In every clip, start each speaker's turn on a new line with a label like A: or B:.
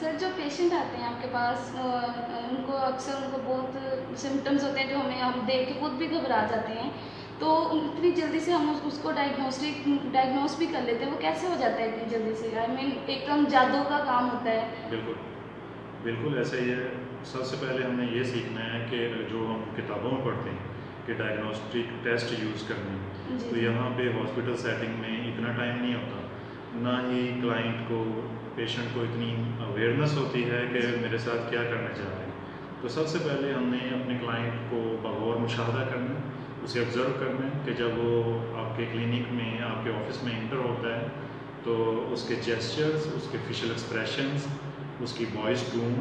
A: Sir जो patient आते हैं आपके पास उनको अक्सर उनको बहुत सिम्टम्स होते हैं जो हम देख के खुद भी घबरा जाते हैं। तो इतनी जल्दी से हम उसको डायग्नोस भी कर लेते हैं, वो कैसे हो जाता है इतनी जल्दी से? आई मीन एकदम जादू का काम होता है।
B: बिल्कुल, बिल्कुल ऐसा ही है। सबसे पहले हमें ये सीखना है कि जो हम किताबों में पढ़ते हैं कि डायग्नोस्टिक टेस्ट यूज़ करने हैं,
A: जी,
B: तो
A: जी।
B: यहाँ पे हॉस्पिटल सेटिंग में इतना टाइम नहीं होता, ना ही क्लाइंट को, पेशेंट को इतनी अवेयरनेस होती है कि
A: जी।
B: मेरे साथ क्या करना चाह रहे हैं। तो सबसे पहले हमने अपने क्लाइंट को बगौर मुशाहदा करना है, उसे ऑब्ज़र्व करना है कि जब वो आपके क्लिनिक में, आपके ऑफ़िस में एंटर होता है, तो उसके जेस्चर्स, उसके फेशियल एक्सप्रेशंस, उसकी वॉइस टोन,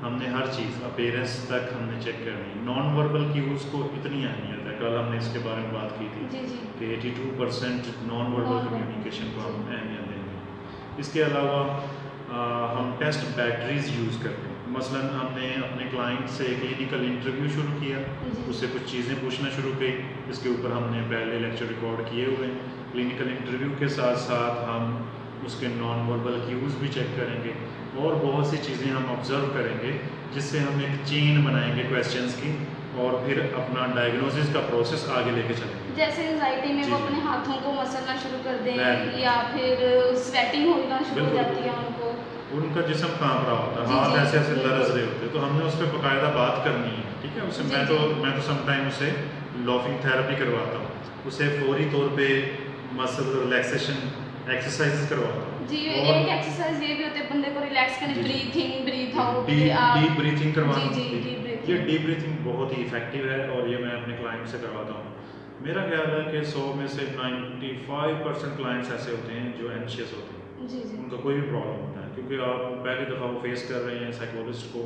B: हमने हर चीज़ अपीयरेंस तक हमने चेक करनी है। नॉन वर्बल क्यूज़ को इतनी अहमियत है, कल हमने इसके बारे में बात की थी
A: जी, जी।
B: कि 82% नॉन वर्बल
A: नॉन
B: कम्युनिकेशन को
A: वर्बल।
B: हम अहमियत देंगे। इसके अलावा हम टेस्ट बैटरीज यूज़ करते हैं। मसलन हमने अपने क्लाइंट से क्लिनिकल इंटरव्यू शुरू किया,
A: जी,
B: उससे कुछ चीज़ें पूछना शुरू की, इसके ऊपर हमने पहले लेक्चर रिकॉर्ड किए हुए हैं। क्लिनिकल इंटरव्यू के साथ साथ हम उसके नॉन वर्बल क्यूज़ भी चेक करेंगे और बहुत सी चीज़ें हम ऑब्ज़र्व करेंगे, जिससे हम एक चेन बनाएंगे क्वेश्चंस की और फिर अपना डायग्नोसिस का प्रोसेस आगे लेके चलेंगे।
A: जैसे एंजाइटी में
B: जी,
A: वो
B: जी।
A: अपने हाथों को मसलना शुरू कर
B: वेरी
A: दें या
B: गुड।
A: फिर स्वेटिंग होना शुरू हो
B: बिल्कुल,
A: जाती है उनको।
B: उनका जिस्म काँप रहा होता है,
A: जी,
B: हाथ
A: जी,
B: ऐसे-ऐसे लरज़
A: बिल्कुल।
B: रहे होते हैं, तो हमने उस पे बाकायदा बात करनी है, ठीक है? उससे
A: जी, जी।
B: मैं तो समटाइम उसे लाफिंग थेरेपी करवाता हूँ, उसे फौरी तौर पे मसल रिलैक्सेशन एक्सरसाइज़ेज़ करवाता
A: जी,
B: हूँ
A: एक
B: और
A: एक्सरसाइज़ ये भी होती है बंदे को रिलैक्स करने,
B: जी, जी।
A: ब्रीथ इन, ब्रीथ
B: बिल्कुल,
A: आउट,
B: डीप
A: आप।
B: डीप ब्रीथिंग
A: जी,
B: करवाना
A: जी,
B: जी,
A: डीप
B: ये
A: ब्रीथिंग।
B: डीप ब्रीथिंग बहुत ही इफ़ेक्टिव है और ये मैं अपने क्लाइंट से करवाता हूँ। मेरा ख्याल है कि 100 में से 95% क्लाइंट्स ऐसे होते हैं जो एंग्ज़ियस होते हैं।
A: जी, जी।
B: उनका कोई भी प्रॉब्लम होता है क्योंकि आप पहली दफ़ा वो फेस कर रहे हैं साइकोलॉजिस्ट को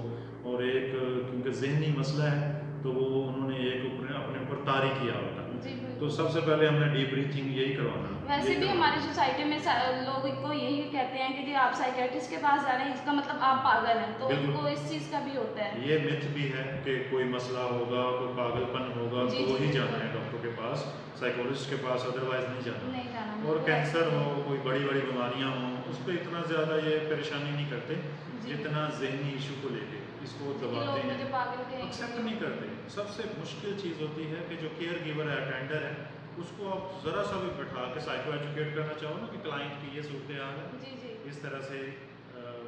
B: और एक क्योंकि ज़हनी मसला है, तो वो उन्होंने एक अपने ऊपर तारी किया होता है।
A: जी,
B: तो
A: बिल्कुल।
B: सबसे पहले हमने डीप ब्रीथिंग
A: वैसे
B: यही
A: भी
B: करवाना
A: हमारी
B: है।
A: सोसाइटी में लोग को यही कहते हैं कि जी आप साइकियाट्रिस्ट के पास जा रहे हैं, इसका मतलब आप पागल हैं, तो
B: बिल्कुल।
A: उनको इस चीज़ का भी होता है।
B: ये मिथ भी है कि कोई मसला होगा, कोई पागलपन होगा
A: जी,
B: तो
A: जी,
B: ही जाना है
A: बिल्कुल।
B: डॉक्टर के पास, साइकोलॉजिस्ट के पास अदरवाइज़ नहीं जाना।
A: नहीं जाना,
B: और
A: बिल्कुल ऐसा
B: कैंसर
A: ही
B: हो,
A: है।
B: कोई बड़ी-बड़ी बीमारियाँ हों, उस पे इतना ज़्यादा ये परेशानी नहीं करते,
A: जी।
B: जितना ज़हनी इश्यू को लेके, इसको
A: जी, कि
B: दबाते
A: लोग
B: हैं,
A: मुझे पागल
B: एक्सेप्ट
A: कहेंगे।
B: नहीं करते। सबसे मुश्किल चीज़ होती है कि जो केयर गिवर है, अटेंडर है, उसको आप ज़रा सा भी बैठा के साइको एजुकेट करना चाहो ना कि क्लाइंट की ये सूरत-ए-हाल है,
A: जी, जी।
B: इस तरह से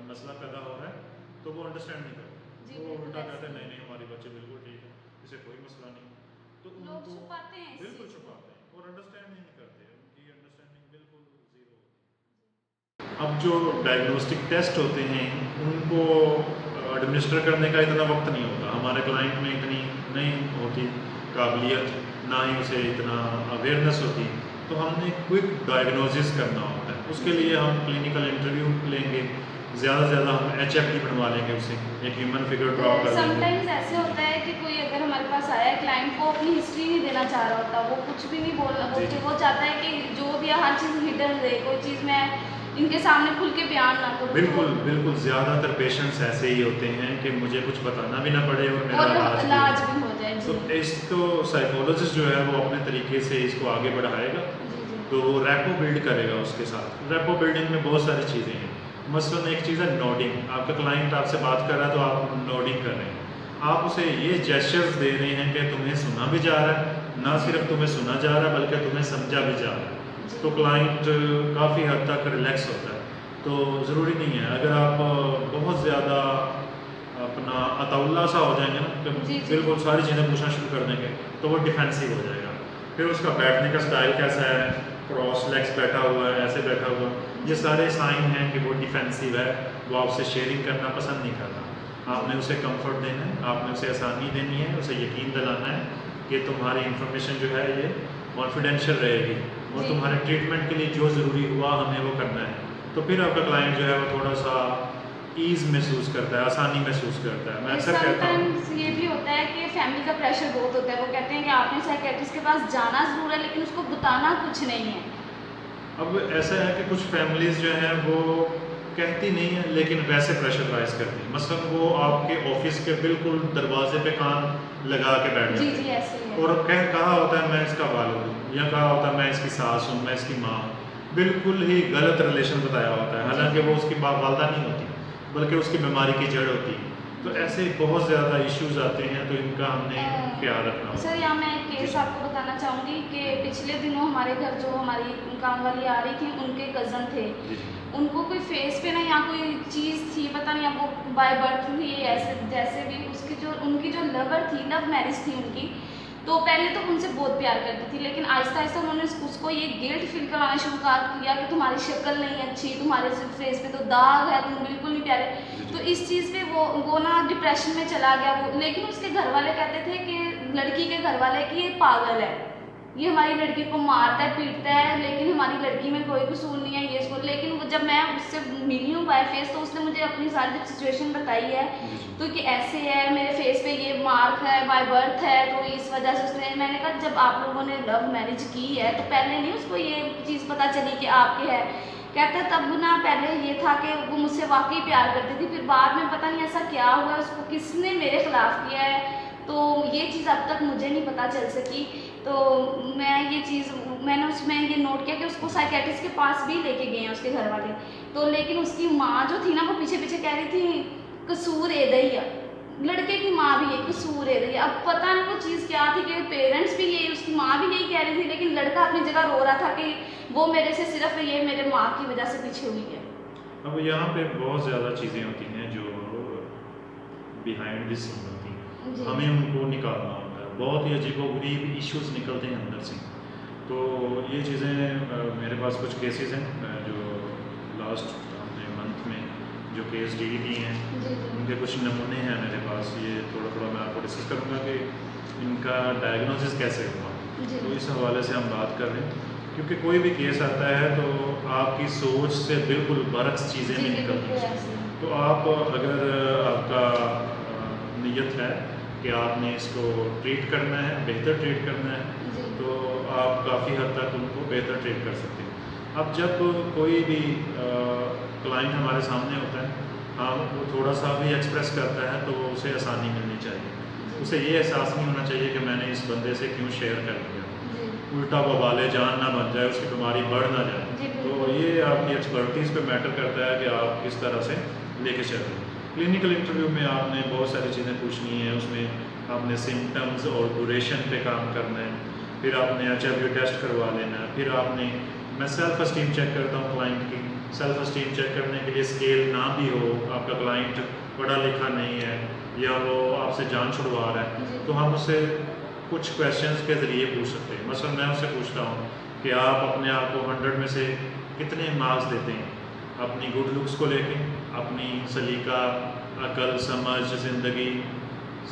B: मसला पैदा हो रहा है, तो वो अंडरस्टैंड नहीं करते।
A: जी,
B: वो
A: बिल्कुल
B: उल्टा कहते
A: ऐसे
B: हैं
A: ही
B: नहीं
A: है।
B: नहीं हमारी बच्चे बिल्कुल ठीक है, इसे कोई मसला नहीं। तो
A: लोग
B: उनको
A: छुपाते हैं इस
B: बिल्कुल
A: चीज़ को।
B: छुपाते हैं और अंडरस्टैंड ही नहीं करते, उनकी अंडरस्टैंडिंग बिल्कुल ज़ीरो होती है। अब जो डायग्नोस्टिक टेस्ट होते हैं उनको एडमिनिस्टर करने का इतना वक्त नहीं होता, हमारे क्लाइंट में इतनी नहीं होती काबिलियत, ना ही उसे इतना अवेयरनेस होती, तो हमने क्विक डायग्नोसिस करना होता है। उसके
A: जी।
B: लिए हम क्लिनिकल इंटरव्यू लेंगे, ज़्यादा से ज़्यादा हम एचएफडी बनवा लेंगे उससे, एक ह्यूमन फिगर ड्रॉ कर लेंगे।
A: समटाइम्स ऐसे
B: जी, जी।
A: होता है कि कोई अगर हमारे पास आया है क्लाइंट, वो अपनी हिस्ट्री नहीं देना चाह रहा होता, वो कुछ भी नहीं बोलना
B: जी,
A: बोलते,
B: जी।
A: वो चाहता है कि जो भी है हर चीज़ हिडन रहे, कोई चीज़ मैं इनके सामने खुल के बयान ना करूँ, तो
B: बिल्कुल, बिल्कुल, ज़्यादातर पेशेंट्स ऐसे ही होते हैं कि मुझे कुछ बताना भी ना पड़े और मेरा
A: और
B: इलाज भी हो
A: इलाज
B: जाए।
A: भी हो जाए।
B: तो
A: जी।
B: इसको साइकोलॉजिस्ट जो है वो अपने तरीके से इसको आगे बढ़ाएगा,
A: जी, जी।
B: तो वो रैपो बिल्ड करेगा उसके साथ। रैपो बिल्डिंग में बहुत सारी चीज़ें हैं। मसलन एक चीज़ है नोडिंग, आपका क्लाइंट आपसे बात कर रहा है तो आप नोडिंग कर रहे हैं। आप उसे ये जेस्चर्स दे रहे हैं कि तुम्हें सुना भी जा रहा है, ना
A: जी।
B: सिर्फ तुम्हें सुना जा रहा है बल्कि तुम्हें समझा भी जा रहा है।
A: जी।
B: तो क्लाइंट काफ़ी हद तक रिलैक्स होता है। तो ज़रूरी नहीं है, अगर आप बहुत ज़्यादा अपना अतौला सा हो जाएँगे ना, कि
A: जी, जी।
B: बिल्कुल सारी चीज़ें पूछना शुरू कर देंगे, तो वो डिफेंसिव हो जाएगा। फिर उसका बैठने का स्टाइल कैसा है, क्रॉस लेग्स बैठा हुआ है, ऐसे बैठा हुआ है, ये
A: जी।
B: सारे साइन हैं कि वो डिफेंसिव है, वो आपसे शेयरिंग करना पसंद नहीं कर रहा।
A: जी।
B: आपने उसे कंफर्ट देना है, आपने उसे आसानी देनी है, उसे यकीन दिलाना है कि तुम्हारी इन्फॉर्मेशन जो है ये कॉन्फिडेंशियल रहेगी और
A: जी।
B: तुम्हारे ट्रीटमेंट के लिए जो ज़रूरी हुआ हमें वो करना है। तो फिर आपका क्लाइंट जो है वो थोड़ा-सा ईज़ महसूस करता है, आसानी महसूस करता है। मैं अक्सर कहता हूँ
A: समटाइम्स ये
B: जी।
A: भी होता है कि फैमिली का प्रेशर बहुत होता है, वो कहते हैं कि आपने साइकियाट्रिस्ट के पास जाना ज़रूर है लेकिन उसको बताना कुछ नहीं है।
B: अब ऐसा है कि कुछ फैमिलीज़ जो हैं वो कहती नहीं है लेकिन वैसे प्रेशराइज़ करती हैं। मसलन वो आपके ऑफ़िस के बिल्कुल दरवाज़े पे कान लगा के बैठ
A: जी,
B: जाते
A: जी,
B: हैं
A: ऐसे ही है।
B: और कहा होता है मैं इसका वालिद हूँ या कहा होता है मैं इसकी सास हूँ, मैं इसकी माँ हूँ। बिल्कुल ही गलत रिलेशन बताया होता है,
A: जी,
B: हालाँकि
A: जी।
B: वो उसकी वालदा नहीं होती। बल्कि उसकी बीमारी की जड़ होती है। तो ऐसे बहुत ज़्यादा इश्यूज आते हैं, तो इनका हमने ख्याल रखना
A: सर
B: होगा।
A: यहाँ मैं एक
B: जी
A: केस
B: जी
A: आपको बताना चाहूँगी कि पिछले दिनों हमारे घर जो हमारी काम वाली आ रही थी, उनके कज़न थे।
B: जी जी
A: उनको कोई फेस पे ना यहाँ कोई चीज़ थी, पता नहीं अब वो बाय बर्थ हुई है ऐसे जैसे भी, उसकी जो उनकी जो लवर थी, लव मैरिज थी उनकी। तो पहले तो उनसे बहुत प्यार करती थी, लेकिन आहिस्ता आहिस्ता उन्होंने उसको ये गिल्ट फील कराना शुरू कर किया कि तुम्हारी शक्ल नहीं अच्छी, तुम्हारे फेस पे तो दाग है, तुम बिल्कुल नहीं प्यारे।
B: जी
A: तो
B: जी
A: इस चीज़ पे वो ना डिप्रेशन में चला गया वो। लेकिन उसके घर वाले कहते थे कि लड़की के घर वाले कि ये पागल है, ये हमारी लड़की को मारता है पीटता है, लेकिन हमारी लड़की में कोई कसूर नहीं है ये इसको। लेकिन वो जब मैं उससे मिली हूँ बाय फेस, तो उसने मुझे अपनी सारी जब सिचुएशन बताई है,
B: जी जी
A: तो कि ऐसे है, मेरे फेस पे ये मार्क है बाय बर्थ है, तो इस वजह से उसने, मैंने कहा जब आप लोगों ने लव मैरिज की है तो पहले नहीं उसको ये चीज़ पता चली कि आपके है? कहता तब ना पहले ये था कि वो मुझसे वाकई प्यार करती थी, फिर बाद में पता नहीं ऐसा क्या हुआ, उसको किसने मेरे खिलाफ किया है, तो ये चीज़ अब तक मुझे नहीं पता चल सकी। तो मैं ये चीज़ मैंने उसमें ये नोट किया कि उसको साइकेट्रिस्ट के पास भी लेके गए हैं उसके घर वाले। तो लेकिन उसकी माँ जो थी ना, वो पीछे पीछे कह रही थी कसूर ए दैया, लड़के की माँ भी यही कसूर है। अब पता नहीं वो चीज़ क्या थी कि पेरेंट्स भी यही, उसकी माँ भी यही कह रही थी, लेकिन लड़का अपनी जगह रो रहा था कि वो मेरे से सिर्फ ये मेरे माँ की वजह से पीछे हुई है।
B: अब यहाँ पे बहुत ज़्यादा चीज़ें होती हैं जो बिहाइंड द सीन होती हैं,
A: जी
B: हमें उनको निकालना होता है। बहुत ही अजीबोगरीब इश्यूज निकलते हैं अंदर से। तो ये चीज़ें मेरे पास कुछ केसेस हैं जो लास्ट हमने मंथ में जो केस डील किए हैं,
A: जी जी
B: उनके कुछ नमूने हैं मेरे पास। ये थोड़ा थोड़ा मैं आपको डिस्कस करूँगा कि इनका डायग्नोसिस कैसे हुआ।
A: जी
B: तो इस हवाले से हम बात कर रहे हैं, क्योंकि कोई भी केस आता है तो आपकी सोच से बिल्कुल बरक्स चीज़ें
A: जी
B: भी
A: जी
B: निकलती
A: बिल्कुल
B: हैं।
A: ऐसे ही।
B: तो आप अगर आपका नीयत है कि आपने इसको ट्रीट करना है, बेहतर ट्रीट करना है,
A: जी
B: तो आप काफ़ी हद तक उनको बेहतर ट्रीट कर सकते हैं। अब जब कोई भी क्लाइंट हमारे सामने होता है, हम वो थोड़ा सा भी एक्सप्रेस करता है, तो उसे आसानी मिलनी चाहिए।
A: जी
B: उसे ये एहसास नहीं होना चाहिए कि मैंने इस बंदे से क्यों शेयर कर दिया,
A: जी
B: उल्टा वबाले जान ना बन जाए, उसकी बीमारी बढ़ ना जाए।
A: जी
B: तो
A: बिल्कुल।
B: ये आपकी एक्सपर्टीज़ पे मैटर करता है कि आप किस तरह से लेके चल रहे हैं। क्लिनिकल इंटरव्यू में आपने बहुत सारी चीज़ें पूछनी हैं, उसमें आपने सिम्टम्स और ड्यूरेशन पे काम करना है, फिर आपने HIV टेस्ट करवा लेना है, फिर आपने, मैं सेल्फ एस्टीम चेक करता हूँ क्लाइंट की। सेल्फ एस्टीम चेक करने के लिए स्केल ना भी हो, आपका क्लाइंट पढ़ा लिखा नहीं है या वो आपसे जान छुड़वा रहा है,
A: जी
B: तो हम उससे कुछ क्वेश्चंस के ज़रिए पूछ सकते हैं। मसलन मैं उससे पूछता हूँ कि आप अपने आप को 100 में से कितने मार्क्स देते हैं, अपनी गुड लुक्स को लेके, अपनी सलीका, अकल, समझ, ज़िंदगी,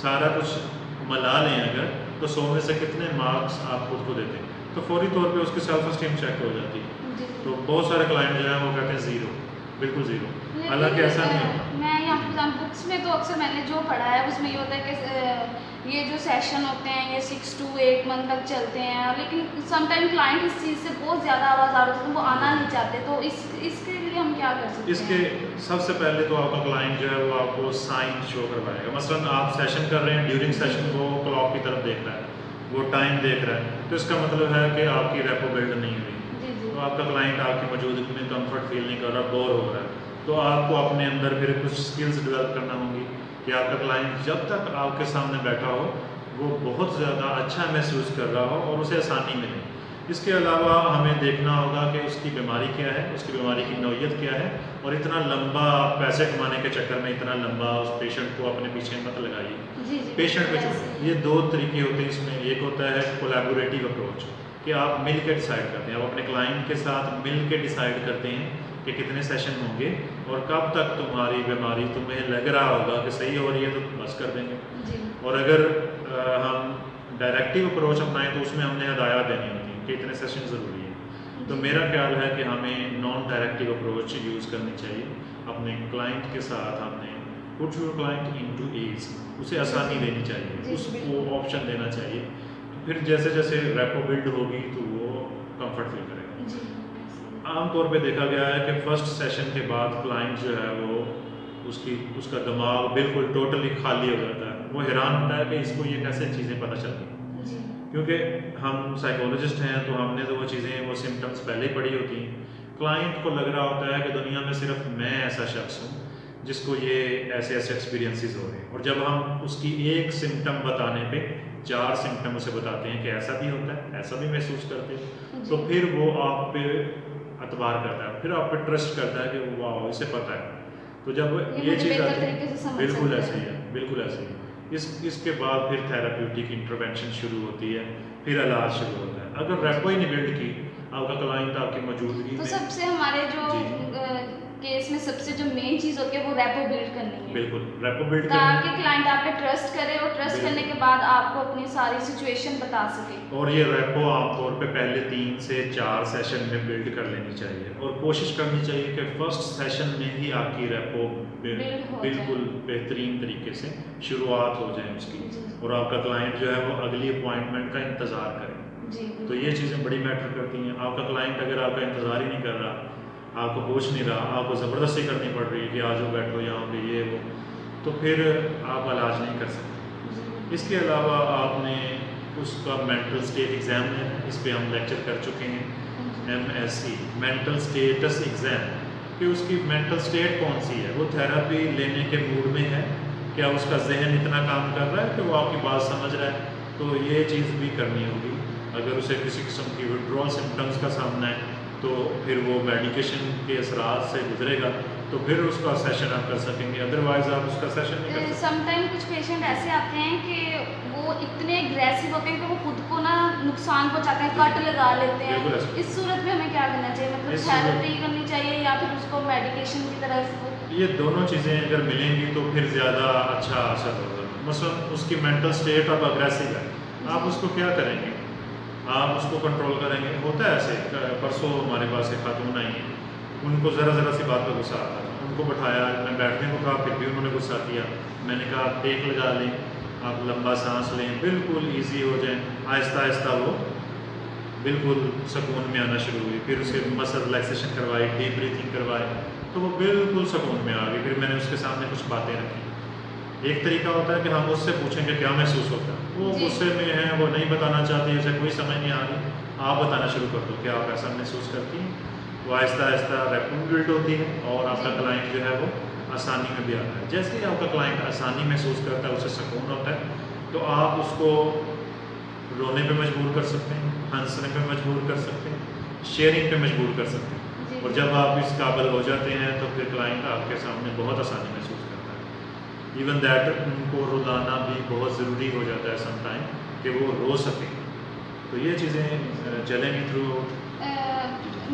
B: सारा कुछ मिला लें अगर, तो 100 में से कितने मार्क्स आप खुद को देते हैं। तो फौरी तौर पे उसकी सेल्फ एस्टीम चेक हो जाती है।
A: जी
B: तो बहुत सारे क्लाइंट जो हैं वो कहते हैं ज़ीरो, बिल्कुल ज़ीरो। हालांकि
A: लेकिन
B: ऐसा नहीं होता।
A: मैं यहाँ पर बुक्स में तो अक्सर मैंने जो पढ़ा है उसमें ये होता है कि ये जो सेशन होते हैं ये 6 to 8 मंथ तक चलते हैं, लेकिन समटाइम क्लाइंट इस चीज़ से बहुत ज़्यादा आवाज़ आ रही है, वो आना नहीं चाहते, तो इसके लिए हम क्या कर सकते
B: इसके
A: हैं?
B: सबसे पहले तो आपका क्लाइंट जो है वो आपको साइन शो करवाएगा। मसलन आप सेशन कर रहे हैं, ड्यूरिंग सेशन वो क्लॉक की तरफ देख रहा है, वो टाइम देख रहा है, तो इसका मतलब है कि आपकी रेपो बिल्ड नहीं हुई।
A: जी जी
B: तो आपका क्लाइंट आपकी मौजूदगी में कंफर्ट फील नहीं कर रहा, बोर हो रहा है, तो आपको अपने अंदर फिर कुछ स्किल्स डेवलप करना होंगी कि आपका क्लाइंट जब तक आपके सामने बैठा हो वो बहुत ज़्यादा अच्छा महसूस कर रहा हो और उसे आसानी मिले। इसके अलावा हमें देखना होगा कि उसकी बीमारी क्या है, उसकी बीमारी की नौयत क्या है, और इतना लंबा पैसे कमाने के चक्कर में इतना लंबा उस पेशेंट को अपने पीछे मत लगाइए।
A: जी जी
B: पेशेंट पे
A: ऐसे
B: छोड़िए। ये दो तरीके होते हैं इसमें। एक होता है कोलैबोरेटिव अप्रोच कि आप मिल के डिसाइड करते हैं, आप अपने क्लाइंट के साथ मिल के डिसाइड करते हैं कि कितने सेशन होंगे और कब तक तुम्हारी बीमारी तुम्हें लग रहा होगा कि सही हो रही है तो बस कर देंगे।
A: जी
B: और अगर हम डायरेक्टिव अप्रोच अपनाएं तो उसमें हमने हदायत देनी होती है कि इतने सेशन ज़रूरी है। तो मेरा ख्याल है कि हमें नॉन डायरेक्टिव अप्रोच यूज़ करनी चाहिए अपने क्लाइंट के साथ। हमने put your client into ease, उसे आसानी देनी चाहिए,
A: जी,
B: उसको
A: बिल्कुल।
B: ऑप्शन देना चाहिए। तो फिर जैसे जैसे रेपो बिल्ड होगी तो वो कंफर्ट फील करेगा।
A: जी ऐसे
B: आमतौर पे देखा गया है कि फर्स्ट सेशन के बाद क्लाइंट जो है वो उसका दिमाग बिल्कुल टोटली खाली हो जाता है। वो हैरान होता है कि इसको ये कैसे चीज़ें पता चल गई,
A: जी
B: क्योंकि हम साइकोलॉजिस्ट हैं तो हमने तो वो चीज़ें, वो सिम्टम्स पहले ही पढ़ी होती हैं। क्लाइंट को लग रहा होता है कि दुनिया में सिर्फ मैं ऐसा शख्स हूँ जिसको ये ऐसे ऐसे एक्सपीरियंसेस हो रहे हैं, और जब हम उसकी एक सिम्टम बताने पे 4 सिम्टम उसे बताते हैं कि ऐसा भी होता है, ऐसा भी महसूस करते हैं, तो
A: जी।
B: फिर वो आप पे एतबार करता है, फिर आप पे ट्रस्ट करता है कि वाह इसे पता है। तो जब
A: ये
B: ये
A: मुझे
B: चीज़
A: बेहतर
B: आती है,
A: तरीके से समझ
B: बिल्कुल
A: सकते
B: ऐसे ही
A: हैं।
B: है, बिल्कुल ऐसे ही है। इसके बाद फिर थेराप्यूटिक इंटरवेंशन शुरू होती है, फिर इलाज शुरू होता है। अगर रेपो ही नहीं बिल्ड की, आपका क्लाइंट आपकी मौजूदगी
A: तो
B: में।
A: सबसे हमारे जो
B: जी,
A: केस में सबसे जो मेन चीज़ होती है वो रेपो बिल्ड करनी है,
B: बिल्कुल रेपो बिल्ड करनी
A: ताकि
B: है।
A: क्लाइंट आप पे ट्रस्ट करे और ट्रस्ट करने
B: बिल्कुल।
A: के बाद आपको अपनी सारी सिचुएशन बता सके।
B: और ये रेपो आमतौर पे पहले 3 से 4 सेशन में बिल्ड कर लेनी चाहिए, और कोशिश करनी चाहिए कि फर्स्ट सेशन में ही आपकी रेपो
A: बिल्ड हो
B: बिल्कुल
A: जाए।
B: बेहतरीन तरीके से शुरुआत हो जाए उसकी,
A: जी,
B: और आपका क्लाइंट जो है वो अगली अपॉइंटमेंट का इंतज़ार करे।
A: जी,
B: तो ये चीज़ें बड़ी मैटर करती हैं। आपका क्लाइंट अगर आपका इंतज़ार ही नहीं कर रहा, आपको पूछ नहीं रहा, आपको ज़बरदस्ती करनी पड़ रही है कि आ जाओ बैठो यहाँ पे ये वो, तो फिर आप इलाज नहीं कर सकते।
A: जी,
B: इसके अलावा आपने उसका मेंटल स्टेट एग्ज़ाम लेना है, इस पे हम लेक्चर कर चुके हैं,
A: जी,
B: MSc मेंटल स्टेटस एग्ज़ाम, कि उसकी मेंटल स्टेट कौन सी है, वो थेरेपी लेने के मूड में है, क्या उसका जहन इतना काम कर रहा है कि वो आपकी बात समझ रहा है, तो ये चीज़ भी करनी होगी। अगर उसे किसी किस्म की विड्रॉल सिम्टम्स का सामना है, तो फिर वो मेडिकेशन के असरात से गुजरेगा, तो फिर उसका सेशन आप कर सकेंगे, अदरवाइज़ आप उसका सेशन नहीं कर सकते।
A: समटाइम कुछ पेशेंट ऐसे आते हैं कि वो इतने एग्रेसिव होते हैं कि वो खुद को ना नुकसान पहुंचाते हैं, कट लगा लेते
B: बिल्कुल
A: हैं।
B: ऐसा।
A: इस सूरत में हमें क्या करना चाहिए, मतलब
B: इस सूरत-
A: थेरेपी करनी चाहिए या फिर उसको मेडिकेशन की तरफ?
B: ये दोनों चीज़ें अगर मिलेंगी तो फिर ज़्यादा अच्छा असर होगा। मसलन उसकी मेंटल स्टेट अब अग्रेसिव है, आप
A: जी,
B: उसको क्या करेंगे, आप उसको कंट्रोल करेंगे। होता है ऐसे, परसों हमारे पास एक खातून आई हैं, उनको ज़रा सी बात पर गुस्सा आता था, उनको बैठाया, मैं बैठने को कहा, फिर भी उन्होंने गुस्सा किया। मैंने कहा आप टेक लगा लें, आप लंबा सांस लें, बिल्कुल ईजी हो जाए। आहिस्ता आहिस्ता वो बिल्कुल सुकून में आना शुरू हुई, फिर उसके मसल रिलैक्सेशन करवाई, डीप ब्रीथिंग करवाई, तो वो बिल्कुल सुकून में आ गई। फिर मैंने उसके सामने कुछ बातें रखी। एक तरीका होता है कि हम उससे पूछेंगे क्या महसूस होता है, वो
A: जी,
B: गुस्से में है, वो नहीं बताना चाहती, उसे कोई समझ नहीं आ रही, आप बताना शुरू कर दो कि आप ऐसा महसूस करती हैं। वो आहिस्ता आहिस्ता रेपो बिल्ड होती है, और आपका
A: जी,
B: क्लाइंट जो है वो आसानी में भी आता है। जैसे ही आपका क्लाइंट आसानी महसूस करता है, उसे सुकून होता है, तो आप उसको रोने पे मजबूर कर सकते हैं, हंसने पे मजबूर कर सकते हैं, शेयरिंग पे मजबूर कर सकते हैं।
A: जी,
B: और जब आप इस काबिल हो जाते हैं, तो फिर क्लाइंट आपके सामने बहुत आसानी महसूस करता है। इवन दैट उनको रुलाना भी बहुत ज़रूरी हो जाता है समटाइम, कि वो रो सकें। तो ये चीज़ें चलेंगी थ्रू।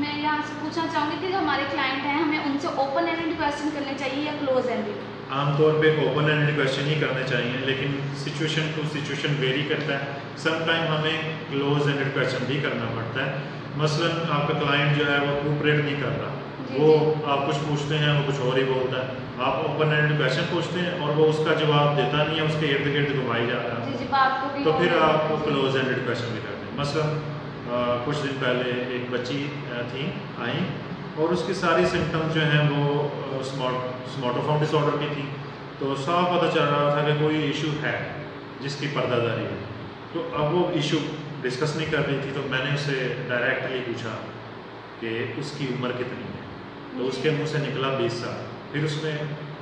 A: मैं यहाँ से पूछना चाहूँगी कि जो हमारे क्लाइंट हैं हमें उनसे ओपन एंडेड क्वेश्चन करने चाहिए या क्लोज एंडेड?
B: आमतौर पे ओपन एंडेड क्वेश्चन ही करने चाहिए, लेकिन सिचुएशन टू सिचुएशन वेरी करता है। सम टाइम हमें क्लोज एंडेड क्वेश्चन भी करना पड़ता है। मसलन आपका क्लाइंट जो है वो कोऑपरेट नहीं कर रहा,
A: जी,
B: वो
A: जी,
B: आप कुछ पूछते हैं, वो कुछ और ही बोलता है, आप ओपन एंडेड क्वेश्चन पूछते हैं और वो उसका जवाब देता नहीं है, उसके इर्द गिर्द घुमाई जा रहा
A: जी,
B: है,
A: जी, बात को भी
B: तो फिर
A: और
B: आप
A: जी,
B: क्लोज एंडेड क्वेश्चन भी करते हैं। मसलन कुछ दिन पहले एक बच्ची थी, आई, और उसकी सारी सिम्टम्स जो हैं वो स्मॉटोफॉर्म डिसऑर्डर की थी। तो साफ पता चल रहा था कि कोई इशू है जिसकी पर्दादारी है। तो अब वो इशू डिस्कस नहीं कर रही थी, तो मैंने उससे डायरेक्टली पूछा कि उसकी उम्र कितनी है, तो उसके मुंह से निकला 20 साल। फिर उसने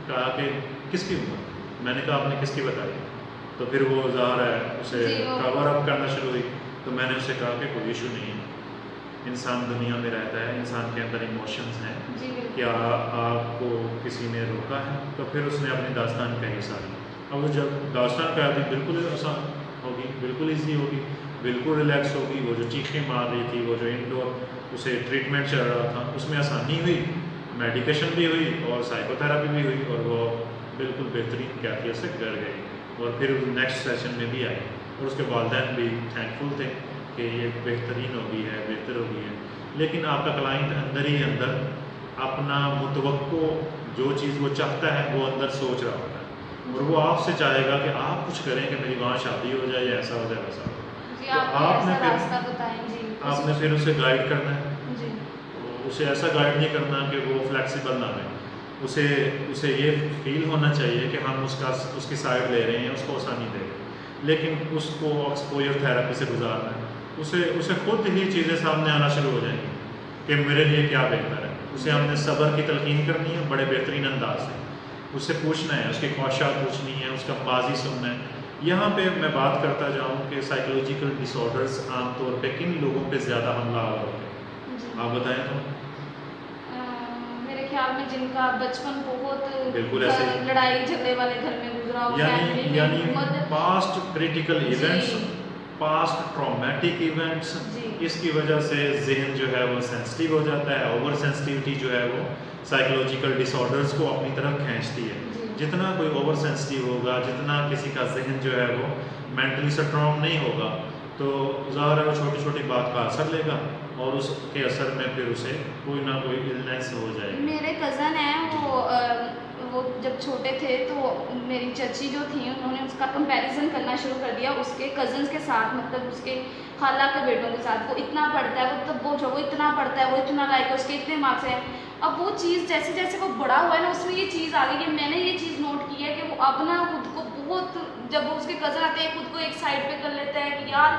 B: कहा कि किसकी उम्र, मैंने कहा आपने किसकी बताई, तो फिर वो ज़ाहिर है उसे
A: जी, वो
B: कवर अप करना शुरू हुई। तो मैंने उसे कहा कि कोई इशू नहीं है, इंसान दुनिया में रहता है, इंसान के अंदर इमोशंस हैं,
A: जी, बिल्कुल,
B: क्या आपको किसी ने रोका है। तो फिर उसने अपनी दास्तान कही सारी। अब वो जब दास्तान कहा थी, बिल्कुल आसान होगी, बिल्कुल ईजी होगी, बिल्कुल रिलैक्स होगी। वो जो चीखें मार रही थी, वो जो इंडोर उसे ट्रीटमेंट चल रहा था, उसमें आसानी हुई, मेडिकेशन भी हुई और साइकोथेरेपी भी हुई, और वो बिल्कुल बेहतरीन कैफियत से कर गई, और फिर नेक्स्ट सेशन में भी आई, और उसके वालिदैन भी थैंकफुल थे कि ये बेहतरीन हो गई है, बेहतर हो गई है। लेकिन आपका क्लाइंट अंदर ही अंदर अपना मुतवक्को जो चीज़ वो चाहता है वो अंदर सोच रहा होता है, और वो आपसे चाहेगा कि आप कुछ करें कि मेरी वहाँ शादी हो जाए, या ऐसा हो जाए, वैसा हो जाए।
A: जी,
B: तो
A: आप कोई
B: आपने
A: ऐसा
B: फिर
A: रास्ता बताएं जी,
B: आपने फिर उसे गाइड करना है।
A: जी,
B: तो उसे ऐसा गाइड नहीं करना कि वो फ्लेक्सिबल ना रहे, उसे उसे ये फील होना चाहिए कि हम उसकी साइड ले रहे हैं, उसको आसानी दे रहे हैं, लेकिन उसको एक्सपोजर थेरेपी से गुजारना है। उसे खुद ही चीज़ें सामने आना शुरू हो जाएंगी कि मेरे लिए क्या बेहतर है। उसे हमने सब्र की तलकीन करनी है बड़े बेहतरीन अंदाज से, उससे पूछना है, उसकी ख्वाहिशात पूछनी है, उसका माज़ी सुनना है। यहाँ पे मैं बात करता जाऊँ कि साइकोलॉजिकल डिसऑर्डर्स आमतौर पे किन लोगों पे ज़्यादा हमलावर होते
A: जी।
B: हैं? आप बताएँ तो?
A: मेरे ख्याल में जिनका बचपन
B: बिल्कुल
A: बहुत
B: ऐसे ही।
A: लड़ाई झगड़े वाले घर में गुजरा हो, फैमिली
B: यानी यानी
A: में मद
B: पास्ट क्रिटिकल इवेंट्स,
A: जी,
B: पास्ट ट्रॉमेटिक इवेंट्स,
A: जी,
B: इसकी वजह से ज़हन जो है वो सेंसिटिव हो जाता है। ओवर सेंसिटिविटी जो है वो साइकोलॉजिकल डिसऑर्डर्स को अपनी तरफ खींचती है।
A: जी,
B: जितना कोई ओवर सेंसिटिव होगा, जितना किसी का ज़हन जो है वो मेंटली स्ट्रॉन्ग नहीं होगा, तो ज़ाहिर है वो छोटी-छोटी बात का असर लेगा और उसके असर में फिर उसे कोई ना कोई इलनेस हो जाएगी।
A: मेरे कज़न हैं
B: जी।
A: वो जब छोटे थे तो मेरी चची जो थी उन्होंने उसका कंपैरिजन करना शुरू कर दिया उसके कज़न्स के साथ, मतलब उसके खाला के बेटों के साथ। वो इतना पढ़ता है, वो तब वो इतना पढ़ता है, वो इतना लायक है, उसके इतने मार्क्स हैं। अब वो चीज़ जैसे जैसे वो बड़ा हुआ है ना, उसमें ये चीज़ आ गई है। मैंने ये चीज़ नोट की है कि वो अब ना खुद को बहुत, जब वो उसके कज़न आते हैं खुद को एक साइड पे कर लेता है कि यार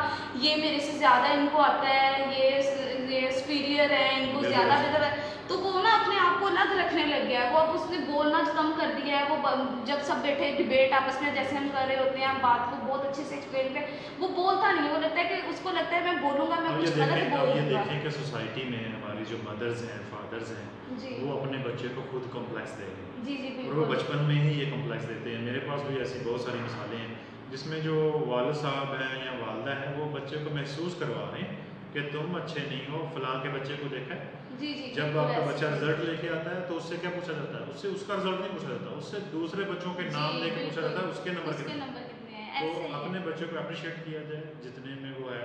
A: ये मेरे से ज़्यादा इनको आता है, ये सुपीरियर है, इनको
B: बिल्कुल
A: ज़्यादा
B: ऐसे।
A: बेहतर है। तो वो ना अपने आप को अलग रखने लग गया है। वो अब उसने बोलना कम कर दिया है। जब सब बैठे डिबेट आपस में जैसे हम कर रहे होते हैं, हम बात को बहुत अच्छे से एक्सप्लेन करें, वो बोलता नहीं है। वो लगता है कि उसको लगता है मैं बोलूँगा, मैं कुछ गलत बोल
B: अब ये
A: दूँगा।
B: देखें कि सोसाइटी में हमारी जो मदर्स हैं, फादर्स हैं,
A: जी।
B: वो अपने बच्चे को खुद कॉम्प्लेक्स दे रहे हैं
A: जी, जी,
B: और वो
A: बिल्कुल।
B: बचपन में ही ये कॉम्प्लेक्स देते हैं। मेरे पास भी ऐसी बहुत सारी मिसालें हैं जिसमें जो वालिद साहब हैं या वालदा है वो बच्चे को महसूस करवा रहे हैं कि तुम अच्छे नहीं हो। फलां के बच्चे को देखा है,
A: जी, जी,
B: जब
A: बिल्कुल
B: आपका
A: ऐसे
B: बच्चा
A: ही है।
B: रिजल्ट लेके आता है तो उससे क्या पूछा जाता है? उससे उसका रिजल्ट नहीं पूछा जाता, उससे दूसरे बच्चों के
A: जी,
B: नाम लेके पूछा
A: बिल्कुल।
B: जाता है उसके नंबर
A: उसके
B: कितने हैं।
A: नंबर कितने हैं?
B: तो
A: ऐसे ही है।
B: अपने बच्चे को अप्रिशिएट किया जाए जितने में वो है।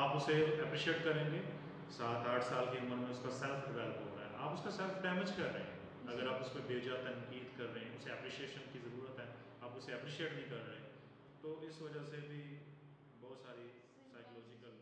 B: आप उसे अप्रिशिएट करेंगे, 7-8 साल की उम्र में उसका सेल्फ डेवलप हो रहा है, आप उसका सेल्फ डैमेज कर रहे हैं।
A: जी।
B: अगर आप उस पर बेजा तनकीद कर रहे हैं, उसे अप्रिशिएशन की ज़रूरत है, आप उसे अप्रिशिएट नहीं कर रहे, तो इस वजह से भी बहुत सारी
A: सही बात है।
B: साइकोलॉजिकल